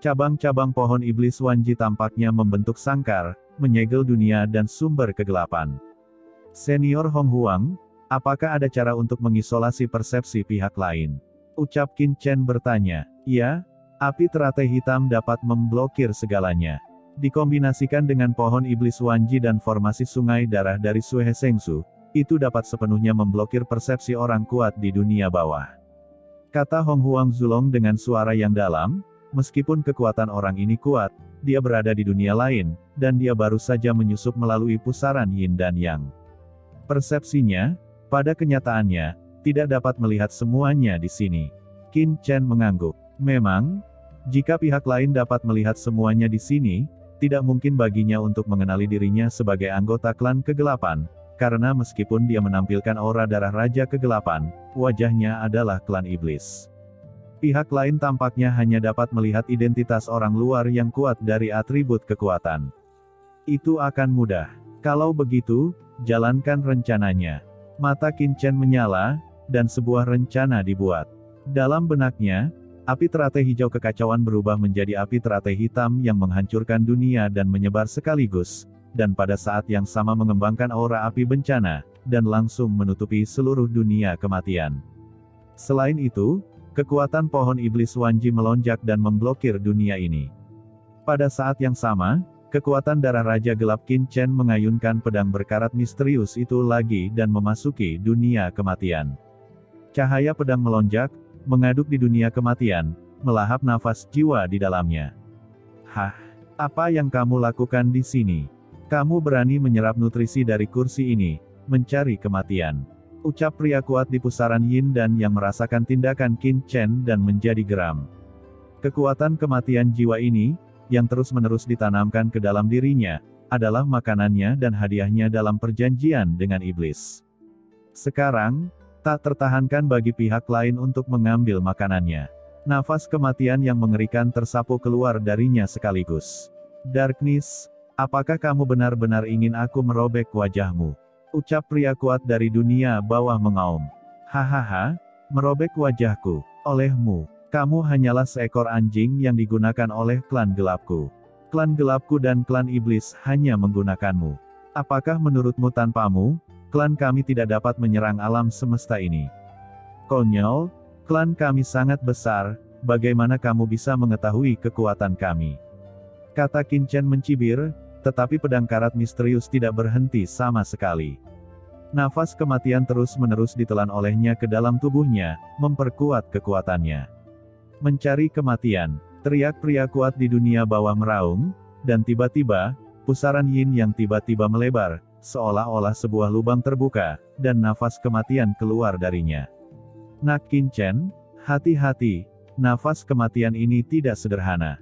Cabang-cabang pohon iblis Wanji tampaknya membentuk sangkar, menyegel dunia dan sumber kegelapan. Senior Hong Huang, apakah ada cara untuk mengisolasi persepsi pihak lain? Ucap Qin Chen bertanya. Ya, api teratai hitam dapat memblokir segalanya. Dikombinasikan dengan pohon iblis Wanji dan formasi sungai darah dari Sui He Sengsu, itu dapat sepenuhnya memblokir persepsi orang kuat di dunia bawah. Kata Hong Huang Zulong dengan suara yang dalam, meskipun kekuatan orang ini kuat, dia berada di dunia lain, dan dia baru saja menyusup melalui pusaran yin dan yang. Persepsinya, pada kenyataannya, tidak dapat melihat semuanya di sini. Qin Chen mengangguk. Memang, jika pihak lain dapat melihat semuanya di sini, tidak mungkin baginya untuk mengenali dirinya sebagai anggota klan kegelapan, karena meskipun dia menampilkan aura darah Raja Kegelapan, wajahnya adalah klan iblis. Pihak lain tampaknya hanya dapat melihat identitas orang luar yang kuat dari atribut kekuatan. Itu akan mudah. Kalau begitu, jalankan rencananya. Mata Qin Chen menyala, dan sebuah rencana dibuat. Dalam benaknya, api teratai hijau kekacauan berubah menjadi api teratai hitam yang menghancurkan dunia dan menyebar sekaligus, dan pada saat yang sama mengembangkan aura api bencana, dan langsung menutupi seluruh dunia kematian. Selain itu, kekuatan pohon iblis Wanji melonjak dan memblokir dunia ini. Pada saat yang sama, kekuatan darah Raja Gelap Qin Chen mengayunkan pedang berkarat misterius itu lagi dan memasuki dunia kematian. Cahaya pedang melonjak, mengaduk di dunia kematian, melahap nafas jiwa di dalamnya. Hah? Apa yang kamu lakukan di sini? Kamu berani menyerap nutrisi dari kursi ini, mencari kematian. Ucap pria kuat di pusaran yin dan yang merasakan tindakan Qin Chen dan menjadi geram. Kekuatan kematian jiwa ini, yang terus-menerus ditanamkan ke dalam dirinya, adalah makanannya dan hadiahnya dalam perjanjian dengan iblis. Sekarang, tak tertahankan bagi pihak lain untuk mengambil makanannya. Nafas kematian yang mengerikan tersapu keluar darinya sekaligus. Darkness, apakah kamu benar-benar ingin aku merobek wajahmu? Ucap pria kuat dari dunia bawah mengaum. Hahaha, merobek wajahku, olehmu. Kamu hanyalah seekor anjing yang digunakan oleh klan gelapku. Klan gelapku dan klan iblis hanya menggunakanmu. Apakah menurutmu tanpamu, klan kami tidak dapat menyerang alam semesta ini? Konyol, klan kami sangat besar, bagaimana kamu bisa mengetahui kekuatan kami? Kata Qin Chen mencibir, tetapi pedang karat misterius tidak berhenti sama sekali. Nafas kematian terus-menerus ditelan olehnya ke dalam tubuhnya, memperkuat kekuatannya. Mencari kematian, teriak pria kuat di dunia bawah meraung, dan tiba-tiba, pusaran yin yang tiba-tiba melebar, seolah-olah sebuah lubang terbuka, dan nafas kematian keluar darinya. Nak Qin Chen, hati-hati, nafas kematian ini tidak sederhana.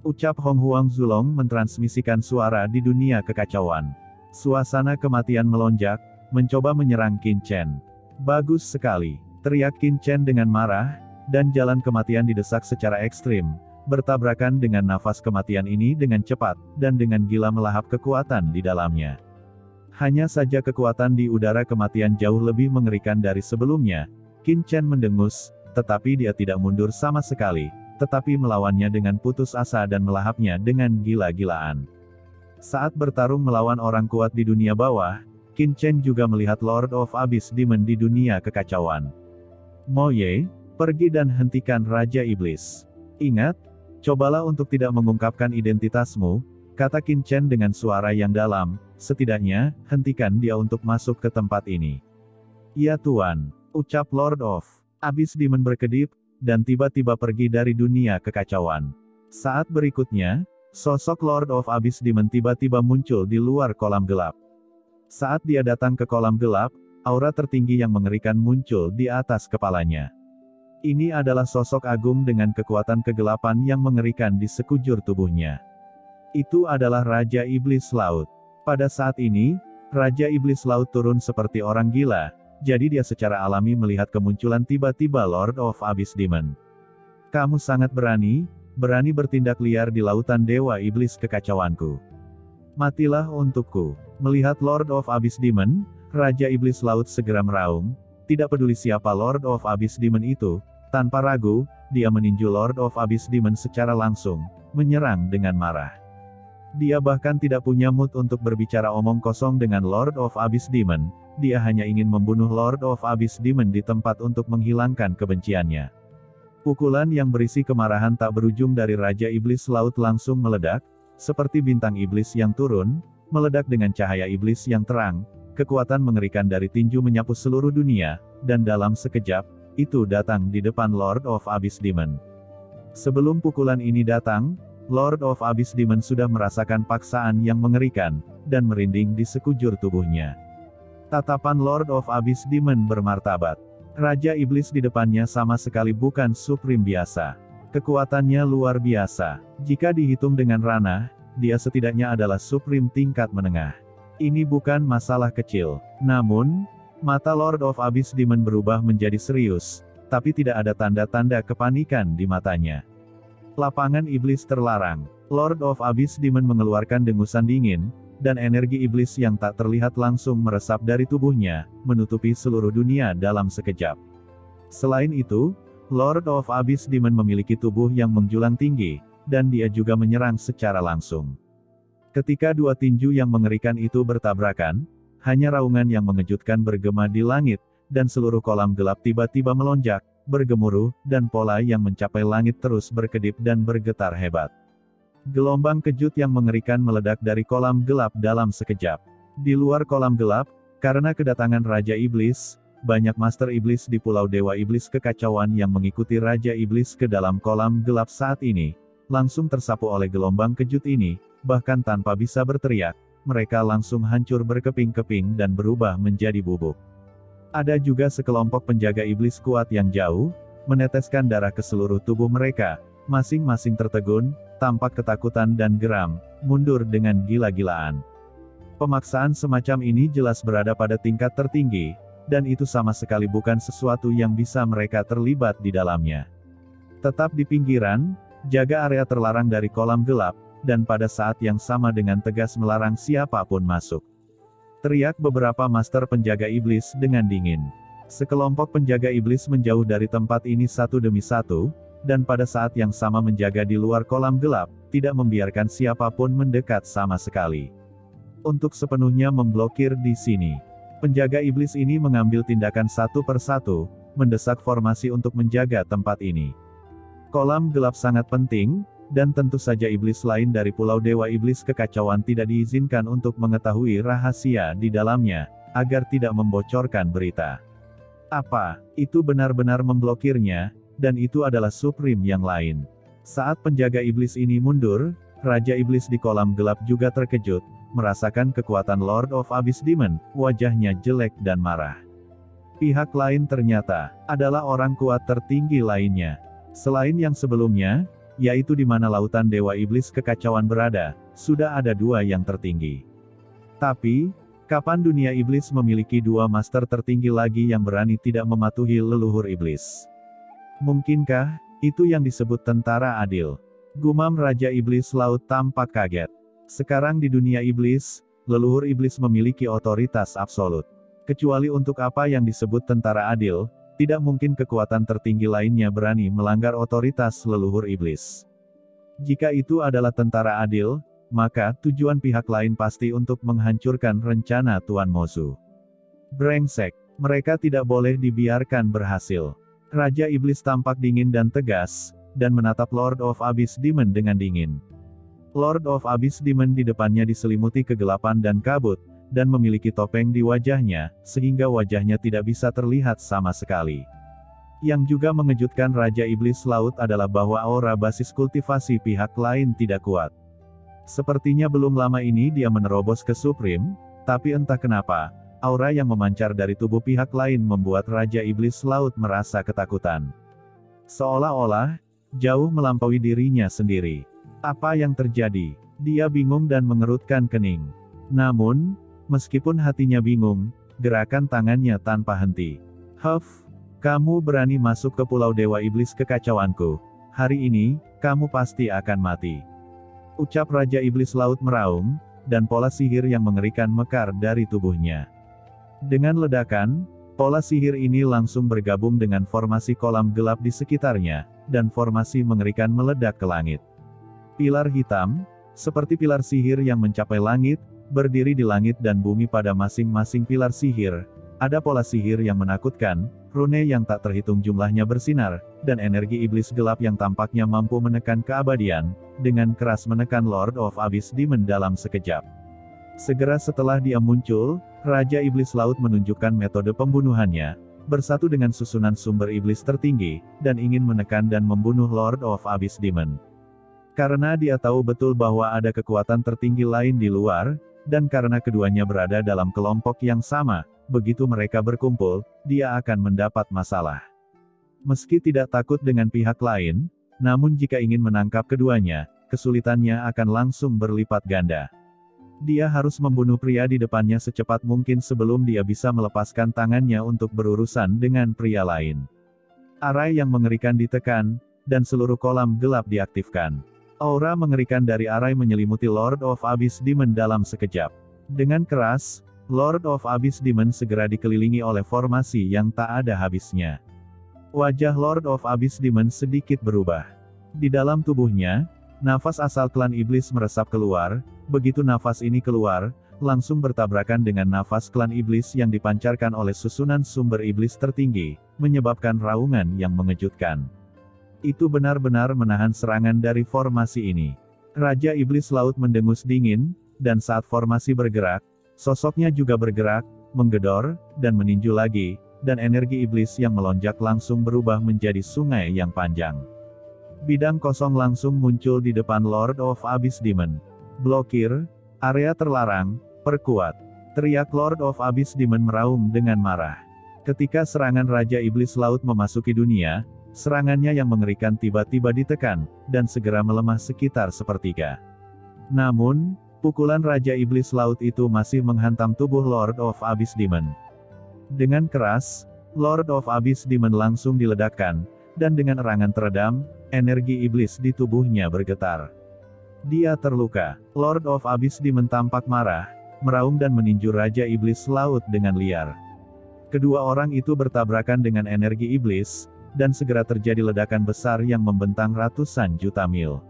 Ucap Hong Huang Zulong mentransmisikan suara di dunia kekacauan. Suasana kematian melonjak, mencoba menyerang Qin Chen. Bagus sekali, teriak Qin Chen dengan marah, dan jalan kematian didesak secara ekstrim, bertabrakan dengan nafas kematian ini dengan cepat, dan dengan gila melahap kekuatan di dalamnya. Hanya saja kekuatan di udara kematian jauh lebih mengerikan dari sebelumnya. Qin Chen mendengus, tetapi dia tidak mundur sama sekali, tetapi melawannya dengan putus asa dan melahapnya dengan gila-gilaan. Saat bertarung melawan orang kuat di dunia bawah, Qin Chen juga melihat Lord of Abyss Demon di dunia kekacauan. Mo Ye, pergi dan hentikan Raja Iblis. Ingat, cobalah untuk tidak mengungkapkan identitasmu, kata Qin Chen dengan suara yang dalam, setidaknya, hentikan dia untuk masuk ke tempat ini. Ya Tuan, ucap Lord of Abyss Demon berkedip, dan tiba-tiba pergi dari dunia kekacauan. Saat berikutnya, sosok Lord of Abyss Demon tiba-tiba muncul di luar kolam gelap. Saat dia datang ke kolam gelap, aura tertinggi yang mengerikan muncul di atas kepalanya. Ini adalah sosok agung dengan kekuatan kegelapan yang mengerikan di sekujur tubuhnya. Itu adalah Raja Iblis Laut. Pada saat ini, Raja Iblis Laut turun seperti orang gila, jadi dia secara alami melihat kemunculan tiba-tiba Lord of Abyss Demon. Kamu sangat berani bertindak liar di lautan Dewa Iblis kekacauanku. Matilah untukku. Melihat Lord of Abyss Demon, Raja Iblis Laut segera meraung, tidak peduli siapa Lord of Abyss Demon itu, Tanpa ragu, dia meninju Lord of Abyss Demon secara langsung, menyerang dengan marah. Dia bahkan tidak punya mood untuk berbicara omong kosong dengan Lord of Abyss Demon, dia hanya ingin membunuh Lord of Abyss Demon di tempat untuk menghilangkan kebenciannya. Pukulan yang berisi kemarahan tak berujung dari Raja Iblis Laut langsung meledak, seperti bintang iblis yang turun, meledak dengan cahaya iblis yang terang, kekuatan mengerikan dari tinju menyapu seluruh dunia, dan dalam sekejap, itu datang di depan Lord of Abyss Demon. Sebelum pukulan ini datang, Lord of Abyss Demon sudah merasakan paksaan yang mengerikan, dan merinding di sekujur tubuhnya. Tatapan Lord of Abyss Demon bermartabat. Raja Iblis di depannya sama sekali bukan Supreme biasa. Kekuatannya luar biasa. Jika dihitung dengan ranah, dia setidaknya adalah Supreme tingkat menengah. Ini bukan masalah kecil. Namun, mata Lord of Abyss Demon berubah menjadi serius, tapi tidak ada tanda-tanda kepanikan di matanya. Lapangan iblis terlarang. Lord of Abyss Demon mengeluarkan dengusan dingin, dan energi iblis yang tak terlihat langsung meresap dari tubuhnya, menutupi seluruh dunia dalam sekejap. Selain itu, Lord of Abyss Demon memiliki tubuh yang menjulang tinggi, dan dia juga menyerang secara langsung. Ketika dua tinju yang mengerikan itu bertabrakan, hanya raungan yang mengejutkan bergema di langit, dan seluruh kolam gelap tiba-tiba melonjak, bergemuruh, dan pola yang mencapai langit terus berkedip dan bergetar hebat. Gelombang kejut yang mengerikan meledak dari kolam gelap dalam sekejap. Di luar kolam gelap, karena kedatangan Raja Iblis, banyak Master Iblis di Pulau Dewa Iblis kekacauan yang mengikuti Raja Iblis ke dalam kolam gelap saat ini, langsung tersapu oleh gelombang kejut ini, bahkan tanpa bisa berteriak. Mereka langsung hancur berkeping-keping dan berubah menjadi bubuk. Ada juga sekelompok penjaga iblis kuat yang jauh, meneteskan darah ke seluruh tubuh mereka, masing-masing tertegun, tampak ketakutan dan geram, mundur dengan gila-gilaan. Pemaksaan semacam ini jelas berada pada tingkat tertinggi, dan itu sama sekali bukan sesuatu yang bisa mereka terlibat di dalamnya. Tetap di pinggiran, jaga area terlarang dari kolam gelap, dan pada saat yang sama dengan tegas melarang siapapun masuk. Teriak beberapa master penjaga iblis dengan dingin. Sekelompok penjaga iblis menjauh dari tempat ini satu demi satu, dan pada saat yang sama menjaga di luar kolam gelap, tidak membiarkan siapapun mendekat sama sekali. Untuk sepenuhnya memblokir di sini. Penjaga iblis ini mengambil tindakan satu persatu, mendesak formasi untuk menjaga tempat ini. Kolam gelap sangat penting, dan tentu saja iblis lain dari Pulau Dewa Iblis Kekacauan tidak diizinkan untuk mengetahui rahasia di dalamnya, agar tidak membocorkan berita. Apa itu benar-benar memblokirnya, dan itu adalah Supreme yang lain. Saat penjaga iblis ini mundur, Raja Iblis di kolam gelap juga terkejut, merasakan kekuatan Lord of Abyss Demon, wajahnya jelek dan marah. Pihak lain ternyata adalah orang kuat tertinggi lainnya. Selain yang sebelumnya, yaitu di mana lautan Dewa Iblis Kekacauan berada, sudah ada dua yang tertinggi. Tapi, kapan dunia iblis memiliki dua master tertinggi lagi yang berani tidak mematuhi leluhur iblis? Mungkinkah itu yang disebut tentara adil? Gumam Raja Iblis Laut tampak kaget. Sekarang di dunia iblis, leluhur iblis memiliki otoritas absolut. Kecuali untuk apa yang disebut tentara adil, tidak mungkin kekuatan tertinggi lainnya berani melanggar otoritas leluhur iblis. Jika itu adalah tentara adil, maka tujuan pihak lain pasti untuk menghancurkan rencana Tuan Mozu. Brengsek, mereka tidak boleh dibiarkan berhasil. Raja Iblis tampak dingin dan tegas, dan menatap Lord of Abyss Demon dengan dingin. Lord of Abyss Demon di depannya diselimuti kegelapan dan kabut, dan memiliki topeng di wajahnya, sehingga wajahnya tidak bisa terlihat sama sekali. Yang juga mengejutkan Raja Iblis Laut adalah bahwa aura basis kultivasi pihak lain tidak kuat. Sepertinya belum lama ini dia menerobos ke Supreme, tapi entah kenapa, aura yang memancar dari tubuh pihak lain membuat Raja Iblis Laut merasa ketakutan. Seolah-olah, jauh melampaui dirinya sendiri. Apa yang terjadi? Dia bingung dan mengerutkan kening. Namun, meskipun hatinya bingung, gerakan tangannya tanpa henti. Huff, kamu berani masuk ke Pulau Dewa Iblis Kekacauanku. Hari ini, kamu pasti akan mati. Ucap Raja Iblis Laut meraung, dan pola sihir yang mengerikan mekar dari tubuhnya. Dengan ledakan, Pola sihir ini langsung bergabung dengan formasi kolam gelap di sekitarnya, dan formasi mengerikan meledak ke langit. Pilar hitam, seperti pilar sihir yang mencapai langit, berdiri di langit dan bumi pada masing-masing pilar sihir. Ada pola sihir yang menakutkan, rune yang tak terhitung jumlahnya bersinar, dan energi iblis gelap yang tampaknya mampu menekan keabadian, dengan keras menekan Lord of Abyss Demon dalam sekejap. Segera setelah dia muncul, Raja Iblis Laut menunjukkan metode pembunuhannya, bersatu dengan susunan sumber iblis tertinggi, dan ingin menekan dan membunuh Lord of Abyss Demon. Karena dia tahu betul bahwa ada kekuatan tertinggi lain di luar, dan karena keduanya berada dalam kelompok yang sama, begitu mereka berkumpul, dia akan mendapat masalah. Meski tidak takut dengan pihak lain, namun jika ingin menangkap keduanya, kesulitannya akan langsung berlipat ganda. Dia harus membunuh pria di depannya secepat mungkin sebelum dia bisa melepaskan tangannya untuk berurusan dengan pria lain. Arai yang mengerikan ditekan, dan seluruh kolam gelap diaktifkan. Aura mengerikan dari Arai menyelimuti Lord of Abyss Demon dalam sekejap. Dengan keras, Lord of Abyss Demon segera dikelilingi oleh formasi yang tak ada habisnya. Wajah Lord of Abyss Demon sedikit berubah. Di dalam tubuhnya, nafas asal klan iblis meresap keluar. Begitu nafas ini keluar, langsung bertabrakan dengan nafas klan iblis yang dipancarkan oleh susunan sumber iblis tertinggi, menyebabkan raungan yang mengejutkan. Itu benar-benar menahan serangan dari formasi ini. Raja Iblis Laut mendengus dingin, dan saat formasi bergerak, sosoknya juga bergerak, menggedor, dan meninju lagi, dan energi iblis yang melonjak langsung berubah menjadi sungai yang panjang. Bidang kosong langsung muncul di depan Lord of Abyss Demon. Blokir, area terlarang, perkuat. Teriak Lord of Abyss Demon meraung dengan marah. Ketika serangan Raja Iblis Laut memasuki dunia, serangannya yang mengerikan tiba-tiba ditekan, dan segera melemah sekitar sepertiga. Namun, pukulan Raja Iblis Laut itu masih menghantam tubuh Lord of Abyss Demon. Dengan keras, Lord of Abyss Demon langsung diledakkan, dan dengan erangan teredam, energi iblis di tubuhnya bergetar. Dia terluka. Lord of Abyss Demon tampak marah, meraung dan meninju Raja Iblis Laut dengan liar. Kedua orang itu bertabrakan dengan energi iblis, dan segera terjadi ledakan besar yang membentang ratusan juta mil.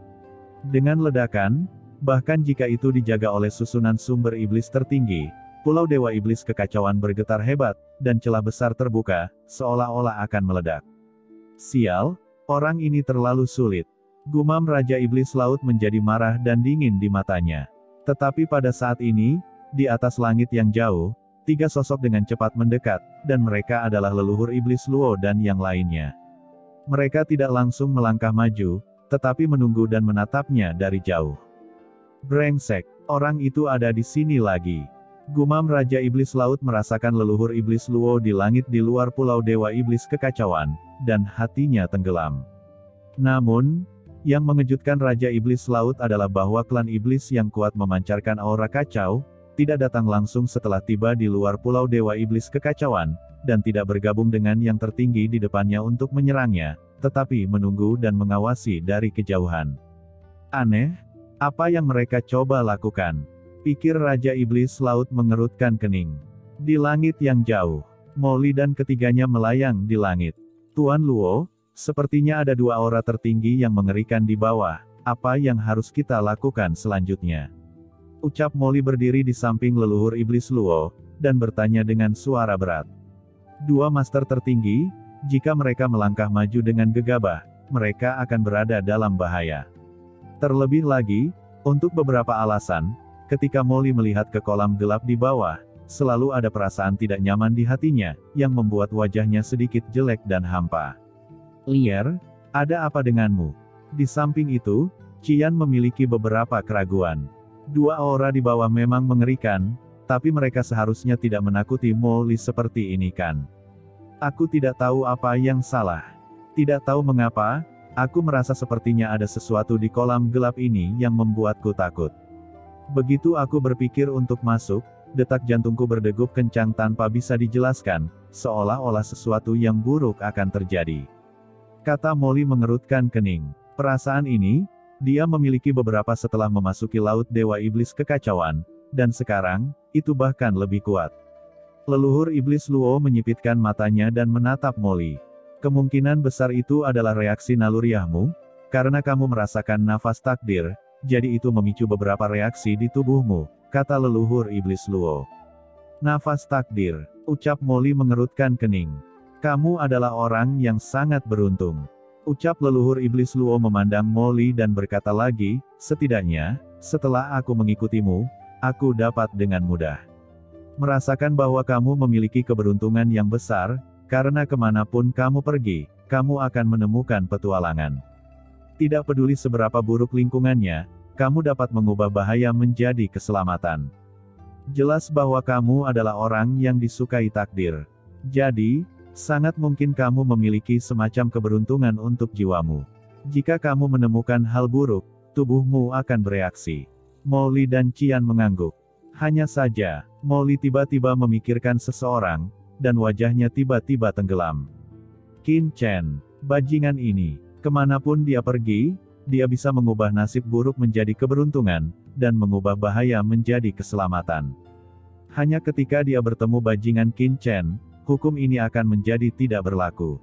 Dengan ledakan, bahkan jika itu dijaga oleh susunan sumber iblis tertinggi, Pulau Dewa Iblis Kekacauan bergetar hebat, dan celah besar terbuka, seolah-olah akan meledak. Sial, orang ini terlalu sulit. Gumam Raja Iblis Laut menjadi marah dan dingin di matanya. Tetapi pada saat ini, di atas langit yang jauh, tiga sosok dengan cepat mendekat, dan mereka adalah leluhur Iblis Luo dan yang lainnya. Mereka tidak langsung melangkah maju, tetapi menunggu dan menatapnya dari jauh. Brengsek, orang itu ada di sini lagi. Gumam Raja Iblis Laut merasakan leluhur Iblis Luo di langit di luar Pulau Dewa Iblis Kekacauan, dan hatinya tenggelam. Namun, yang mengejutkan Raja Iblis Laut adalah bahwa klan iblis yang kuat memancarkan aura kacau, tidak datang langsung setelah tiba di luar Pulau Dewa Iblis Kekacauan, dan tidak bergabung dengan yang tertinggi di depannya untuk menyerangnya, tetapi menunggu dan mengawasi dari kejauhan. Aneh, apa yang mereka coba lakukan? Pikir Raja Iblis Laut mengerutkan kening. Di langit yang jauh, Molly dan ketiganya melayang di langit. Tuan Luo, sepertinya ada dua aura tertinggi yang mengerikan di bawah. Apa yang harus kita lakukan selanjutnya? Ucap Molly berdiri di samping leluhur Iblis Luo, dan bertanya dengan suara berat. Dua master tertinggi, jika mereka melangkah maju dengan gegabah, mereka akan berada dalam bahaya. Terlebih lagi, untuk beberapa alasan, ketika Molly melihat ke kolam gelap di bawah, selalu ada perasaan tidak nyaman di hatinya, yang membuat wajahnya sedikit jelek dan hampa. Lier, ada apa denganmu? Di samping itu, Qian memiliki beberapa keraguan. Dua aura di bawah memang mengerikan, tapi mereka seharusnya tidak menakuti Molly seperti ini kan? Aku tidak tahu apa yang salah. Tidak tahu mengapa, aku merasa sepertinya ada sesuatu di kolam gelap ini yang membuatku takut. Begitu aku berpikir untuk masuk, detak jantungku berdegup kencang tanpa bisa dijelaskan, seolah-olah sesuatu yang buruk akan terjadi. Kata Molly mengerutkan kening. Perasaan ini, dia memiliki beberapa setelah memasuki Laut Dewa Iblis Kekacauan, dan sekarang, itu bahkan lebih kuat. Leluhur iblis Luo menyipitkan matanya dan menatap Molly. Kemungkinan besar itu adalah reaksi naluriahmu, karena kamu merasakan nafas takdir, jadi itu memicu beberapa reaksi di tubuhmu, kata leluhur iblis Luo. Nafas takdir, ucap Molly mengerutkan kening. Kamu adalah orang yang sangat beruntung. Ucap leluhur iblis Luo memandang Molly dan berkata lagi, setidaknya, setelah aku mengikutimu, aku dapat dengan mudah merasakan bahwa kamu memiliki keberuntungan yang besar, karena kemanapun kamu pergi, kamu akan menemukan petualangan. Tidak peduli seberapa buruk lingkungannya, kamu dapat mengubah bahaya menjadi keselamatan. Jelas bahwa kamu adalah orang yang disukai takdir. Jadi, sangat mungkin kamu memiliki semacam keberuntungan untuk jiwamu. Jika kamu menemukan hal buruk, tubuhmu akan bereaksi. Molly dan Qian mengangguk. Hanya saja, Molly tiba-tiba memikirkan seseorang, dan wajahnya tiba-tiba tenggelam. Qin Chen, bajingan ini, kemanapun dia pergi, dia bisa mengubah nasib buruk menjadi keberuntungan, dan mengubah bahaya menjadi keselamatan. Hanya ketika dia bertemu bajingan Qin Chen, hukum ini akan menjadi tidak berlaku.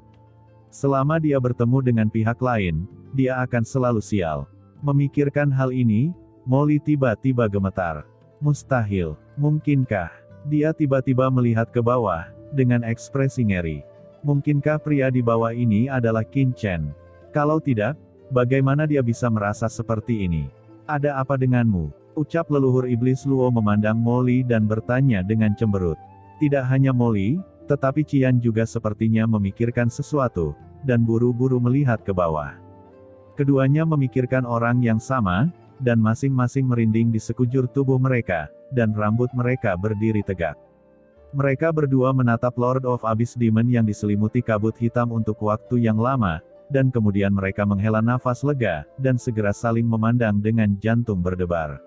Selama dia bertemu dengan pihak lain, dia akan selalu sial. Memikirkan hal ini, Molly tiba-tiba gemetar. Mustahil, mungkinkah? Dia tiba-tiba melihat ke bawah, dengan ekspresi ngeri. Mungkinkah pria di bawah ini adalah Qin Chen? Kalau tidak, bagaimana dia bisa merasa seperti ini? Ada apa denganmu? Ucap leluhur iblis Luo memandang Molly dan bertanya dengan cemberut. Tidak hanya Molly, tetapi Qian juga sepertinya memikirkan sesuatu, dan buru-buru melihat ke bawah. Keduanya memikirkan orang yang sama, dan masing-masing merinding di sekujur tubuh mereka, dan rambut mereka berdiri tegak. Mereka berdua menatap Lord of Abyss Demon yang diselimuti kabut hitam untuk waktu yang lama, dan kemudian mereka menghela nafas lega, dan segera saling memandang dengan jantung berdebar.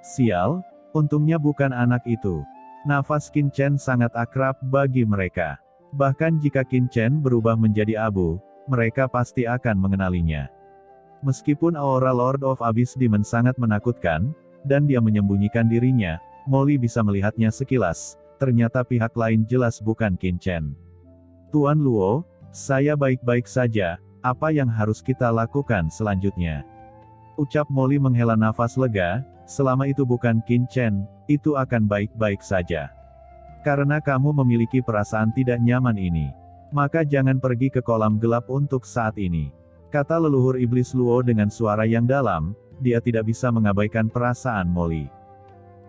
Sial, untungnya bukan anak itu. Nafas Qin Chen sangat akrab bagi mereka. Bahkan jika Qin Chen berubah menjadi abu, mereka pasti akan mengenalinya. Meskipun aura Lord of Abyss Demon sangat menakutkan, dan dia menyembunyikan dirinya, Molly bisa melihatnya sekilas, ternyata pihak lain jelas bukan Qin Chen. Tuan Luo, saya baik-baik saja, apa yang harus kita lakukan selanjutnya? Ucap Molly menghela nafas lega, selama itu bukan Qin Chen, itu akan baik-baik saja. Karena kamu memiliki perasaan tidak nyaman ini, maka jangan pergi ke kolam gelap untuk saat ini. Kata leluhur iblis Luo dengan suara yang dalam, dia tidak bisa mengabaikan perasaan Molly.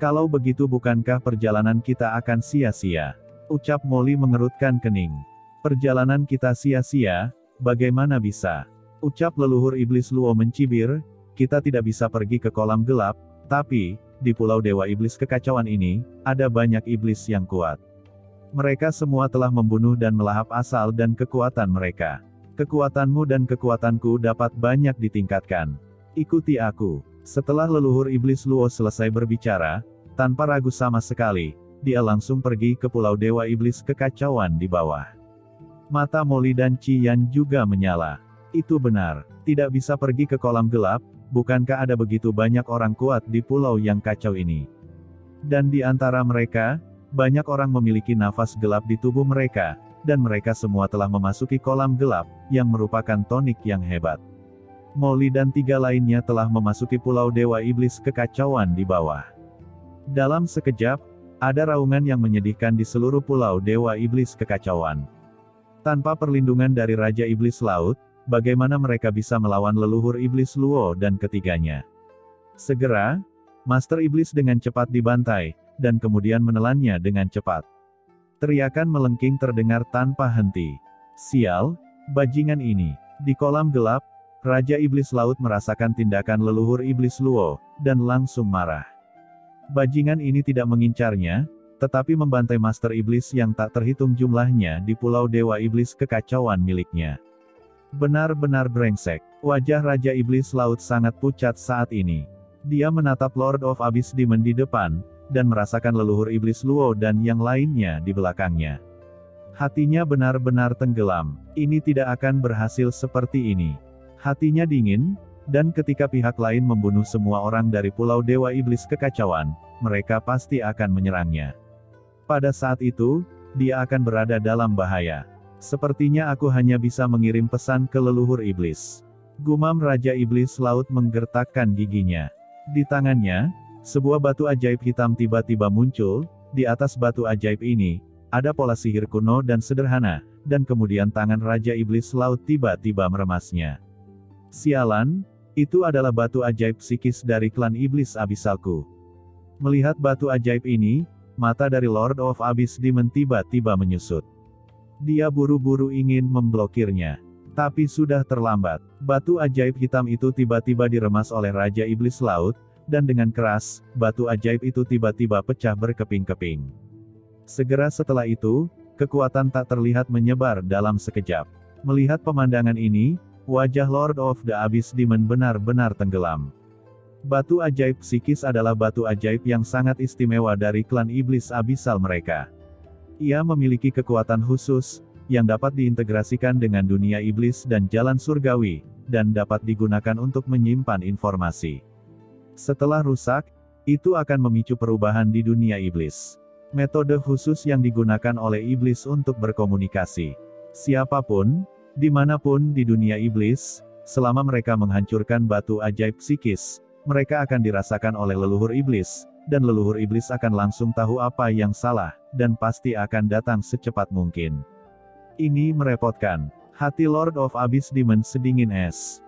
Kalau begitu bukankah perjalanan kita akan sia-sia? Ucap Molly mengerutkan kening. Perjalanan kita sia-sia, bagaimana bisa? Ucap leluhur iblis Luo mencibir, kita tidak bisa pergi ke kolam gelap, tapi, di Pulau Dewa Iblis Kekacauan ini, ada banyak iblis yang kuat. Mereka semua telah membunuh dan melahap asal dan kekuatan mereka. Kekuatanmu dan kekuatanku dapat banyak ditingkatkan. Ikuti aku. Setelah leluhur iblis Luo selesai berbicara, tanpa ragu sama sekali, dia langsung pergi ke Pulau Dewa Iblis Kekacauan di bawah. Mata Molly dan Qian juga menyala. Itu benar, tidak bisa pergi ke kolam gelap, bukankah ada begitu banyak orang kuat di pulau yang kacau ini? Dan di antara mereka, banyak orang memiliki nafas gelap di tubuh mereka, dan mereka semua telah memasuki kolam gelap, yang merupakan tonik yang hebat. Molly dan 3 lainnya telah memasuki Pulau Dewa Iblis Kekacauan di bawah. Dalam sekejap, ada raungan yang menyedihkan di seluruh Pulau Dewa Iblis Kekacauan. Tanpa perlindungan dari Raja Iblis Laut, bagaimana mereka bisa melawan leluhur Iblis Luo dan ketiganya? Segera, Master Iblis dengan cepat dibantai, dan kemudian menelannya dengan cepat. Teriakan melengking terdengar tanpa henti. Sial, bajingan ini. Di kolam gelap, Raja Iblis Laut merasakan tindakan leluhur Iblis Luo, dan langsung marah. Bajingan ini tidak mengincarnya, tetapi membantai Master Iblis yang tak terhitung jumlahnya di Pulau Dewa Iblis Kekacauan miliknya. Benar-benar brengsek. Wajah Raja Iblis Laut sangat pucat saat ini. Dia menatap Lord of Abyss Demon di depan, dan merasakan leluhur Iblis Luo dan yang lainnya di belakangnya. Hatinya benar-benar tenggelam. Ini tidak akan berhasil seperti ini. Hatinya dingin, dan ketika pihak lain membunuh semua orang dari Pulau Dewa Iblis Kekacauan, mereka pasti akan menyerangnya. Pada saat itu, dia akan berada dalam bahaya. Sepertinya aku hanya bisa mengirim pesan ke leluhur iblis. Gumam Raja Iblis Laut menggertakkan giginya. Di tangannya, sebuah batu ajaib hitam tiba-tiba muncul. Di atas batu ajaib ini, ada pola sihir kuno dan sederhana, dan kemudian tangan Raja Iblis Laut tiba-tiba meremasnya. Sialan, itu adalah batu ajaib psikis dari klan Iblis Abisalku. Melihat batu ajaib ini, mata dari Lord of Abyss Demon tiba-tiba menyusut. Dia buru-buru ingin memblokirnya. Tapi sudah terlambat. Batu ajaib hitam itu tiba-tiba diremas oleh Raja Iblis Laut, dan dengan keras, batu ajaib itu tiba-tiba pecah berkeping-keping. Segera setelah itu, kekuatan tak terlihat menyebar dalam sekejap. Melihat pemandangan ini, wajah Lord of the Abyss Demon benar-benar tenggelam. Batu ajaib psikis adalah batu ajaib yang sangat istimewa dari klan iblis abisal mereka. Ia memiliki kekuatan khusus, yang dapat diintegrasikan dengan dunia iblis dan jalan surgawi, dan dapat digunakan untuk menyimpan informasi. Setelah rusak, itu akan memicu perubahan di dunia iblis. Metode khusus yang digunakan oleh iblis untuk berkomunikasi. Siapapun, dimanapun di dunia iblis, selama mereka menghancurkan batu ajaib psikis, mereka akan dirasakan oleh leluhur iblis, dan leluhur iblis akan langsung tahu apa yang salah, dan pasti akan datang secepat mungkin. Ini merepotkan. Hati Lord of Abyss Demon sedingin es.